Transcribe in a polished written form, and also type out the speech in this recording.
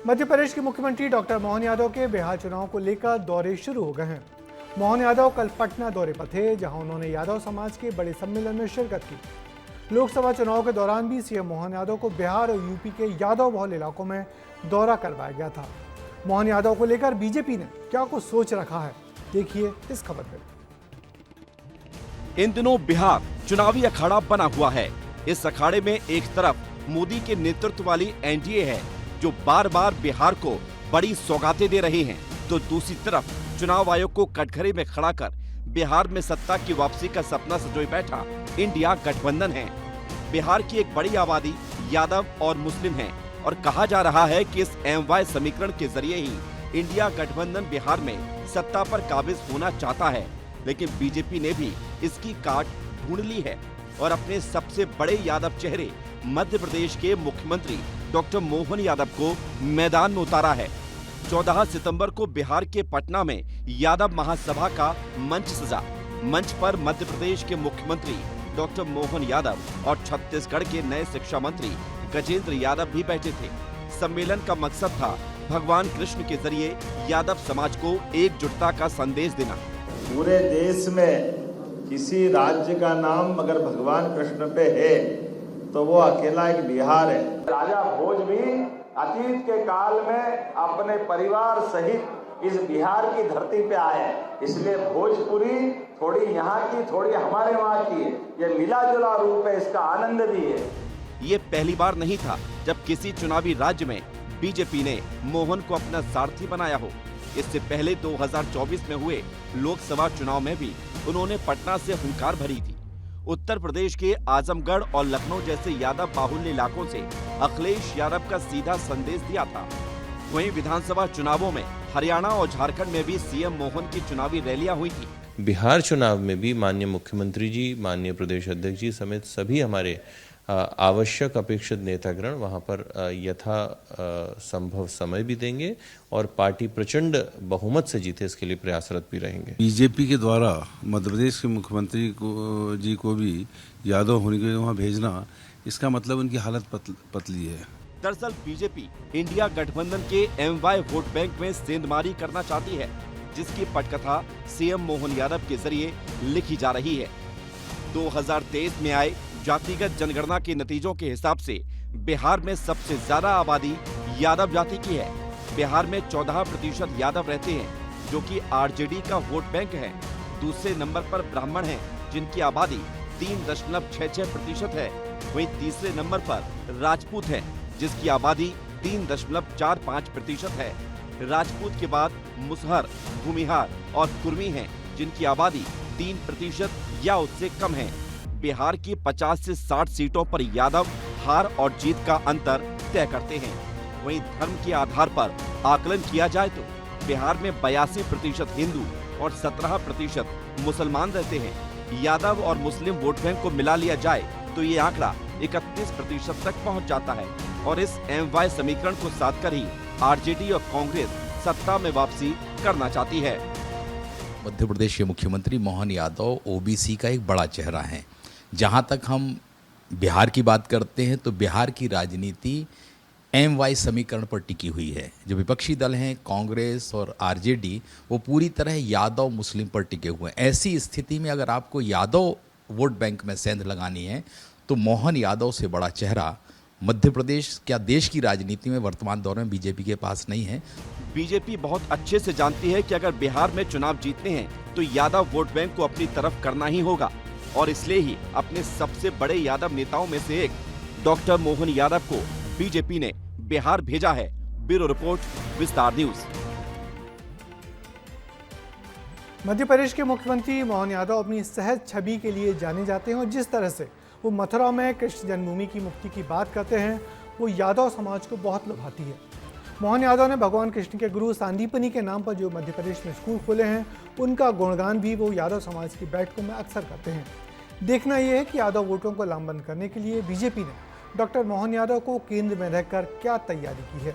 मध्य प्रदेश के मुख्यमंत्री डॉक्टर मोहन यादव के बिहार चुनाव को लेकर दौरे शुरू हो गए हैं। मोहन यादव कल पटना दौरे पर थे, जहां उन्होंने यादव समाज के बड़े सम्मेलन में शिरकत की। लोकसभा चुनाव के दौरान भी सीएम मोहन यादव को बिहार और यूपी के यादव बहुल इलाकों में दौरा करवाया गया था। मोहन यादव को लेकर बीजेपी ने क्या कुछ सोच रखा है, देखिए इस खबर में। इन दिनों बिहार चुनावी अखाड़ा बना हुआ है। इस अखाड़े में एक तरफ मोदी के नेतृत्व वाली एनडीए है, जो बार बार बिहार को बड़ी सौगातें दे रहे हैं, तो दूसरी तरफ चुनाव आयोग को कटघरे में खड़ा कर बिहार में सत्ता की वापसी का सपना संजोए बैठा इंडिया गठबंधन है। बिहार की एक बड़ी आबादी यादव और मुस्लिम है और कहा जा रहा है कि इस एमवाय समीकरण के जरिए ही इंडिया गठबंधन बिहार में सत्ता पर काबिज होना चाहता है। लेकिन बीजेपी ने भी इसकी काट ढूंढ ली है और अपने सबसे बड़े यादव चेहरे मध्य प्रदेश के मुख्यमंत्री डॉक्टर मोहन यादव को मैदान में उतारा है। 14 सितंबर को बिहार के पटना में यादव महासभा का मंच सजा। मंच पर मध्य प्रदेश के मुख्यमंत्री डॉक्टर मोहन यादव और छत्तीसगढ़ के नए शिक्षा मंत्री गजेंद्र यादव भी बैठे थे। सम्मेलन का मकसद था भगवान कृष्ण के जरिए यादव समाज को एकजुटता का संदेश देना। पूरे देश में किसी राज्य का नाम अगर भगवान कृष्ण पे है तो वो अकेला एक बिहार है। राजा भोज भी अतीत के काल में अपने परिवार सहित इस बिहार की धरती पे आए, इसलिए भोजपुरी थोड़ी यहाँ की थोड़ी हमारे वहाँ की है। ये मिला जुला रूप है, इसका आनंद भी है। ये पहली बार नहीं था जब किसी चुनावी राज्य में बीजेपी ने मोहन को अपना सारथी बनाया हो। इससे पहले 2024 में हुए लोकसभा चुनाव में भी उन्होंने पटना से हुंकार भरी थी। उत्तर प्रदेश के आजमगढ़ और लखनऊ जैसे यादव बाहुल्य इलाकों से अखिलेश यादव का सीधा संदेश दिया था। वहीं विधानसभा चुनावों में हरियाणा और झारखंड में भी सीएम मोहन की चुनावी रैलियां हुई थी। बिहार चुनाव में भी माननीय मुख्यमंत्री जी, माननीय प्रदेश अध्यक्ष जी समेत सभी हमारे आवश्यक अपेक्षित नेतागण वहां पर यथा संभव समय भी देंगे और पार्टी प्रचंड बहुमत से जीते इसके लिए प्रयासरत भी रहेंगे। बीजेपी के द्वारा मध्य प्रदेश के मुख्यमंत्री जी को भी यादव होने के लिए वहाँ भेजना, इसका मतलब उनकी हालत पतली है। दरअसल बीजेपी इंडिया गठबंधन के एमवाय वोट बैंक में सेंधमारी करना चाहती है, जिसकी पटकथा सीएम मोहन यादव के जरिए लिखी जा रही है। 2023 में आए जातिगत जनगणना के नतीजों के हिसाब से बिहार में सबसे ज्यादा आबादी यादव जाति की है। बिहार में 14% यादव रहते हैं, जो कि आरजेडी का वोट बैंक है। दूसरे नंबर पर ब्राह्मण हैं, जिनकी आबादी 3.66% है। वहीं तीसरे नंबर पर राजपूत हैं, जिसकी आबादी 3.45% है। राजपूत के बाद मुसहर, भूमिहार और कुर्मी हैं, जिनकी आबादी 3% या उससे कम है। बिहार की 50 से 60 सीटों पर यादव हार और जीत का अंतर तय करते हैं। वहीं धर्म के आधार पर आकलन किया जाए तो बिहार में 82% हिंदू और 17% मुसलमान रहते हैं। यादव और मुस्लिम वोट बैंक को मिला लिया जाए तो ये आंकड़ा 31% तक पहुंच जाता है और इस एमवाय समीकरण को साध कर ही आरजेडी और कांग्रेस सत्ता में वापसी करना चाहती है। मध्य प्रदेश के मुख्यमंत्री मोहन यादव ओबीसी का एक बड़ा चेहरा है। जहां तक हम बिहार की बात करते हैं तो बिहार की राजनीति एमवाय समीकरण पर टिकी हुई है। जो विपक्षी दल हैं कांग्रेस और आरजेडी, वो पूरी तरह यादव मुस्लिम पर टिके हुए हैं। ऐसी स्थिति में अगर आपको यादव वोट बैंक में सेंध लगानी है तो मोहन यादव से बड़ा चेहरा मध्य प्रदेश क्या देश की राजनीति में वर्तमान दौर में बीजेपी के पास नहीं है। बीजेपी बहुत अच्छे से जानती है कि अगर बिहार में चुनाव जीतने हैं तो यादव वोट बैंक को अपनी तरफ करना ही होगा और इसलिए ही अपने सबसे बड़े यादव नेताओं में से एक डॉक्टर मोहन यादव को बीजेपी ने बिहार भेजा है। ब्यूरो रिपोर्ट, विस्तार न्यूज। मध्य प्रदेश के मुख्यमंत्री मोहन यादव अपनी सहज छवि के लिए जाने जाते हैं और जिस तरह से वो मथुरा में कृष्ण जन्मभूमि की मुक्ति की बात करते हैं, वो यादव समाज को बहुत लुभाती है। मोहन यादव ने भगवान कृष्ण के गुरु सांदीपनी के नाम पर जो मध्य प्रदेश में स्कूल खोले हैं, उनका गुणगान भी वो यादव समाज की बैठकों में अक्सर करते हैं। देखना यह है कि यादव वोटों को लामबंद करने के लिए बीजेपी ने डॉक्टर मोहन यादव को केंद्र में रहकर क्या तैयारी की है।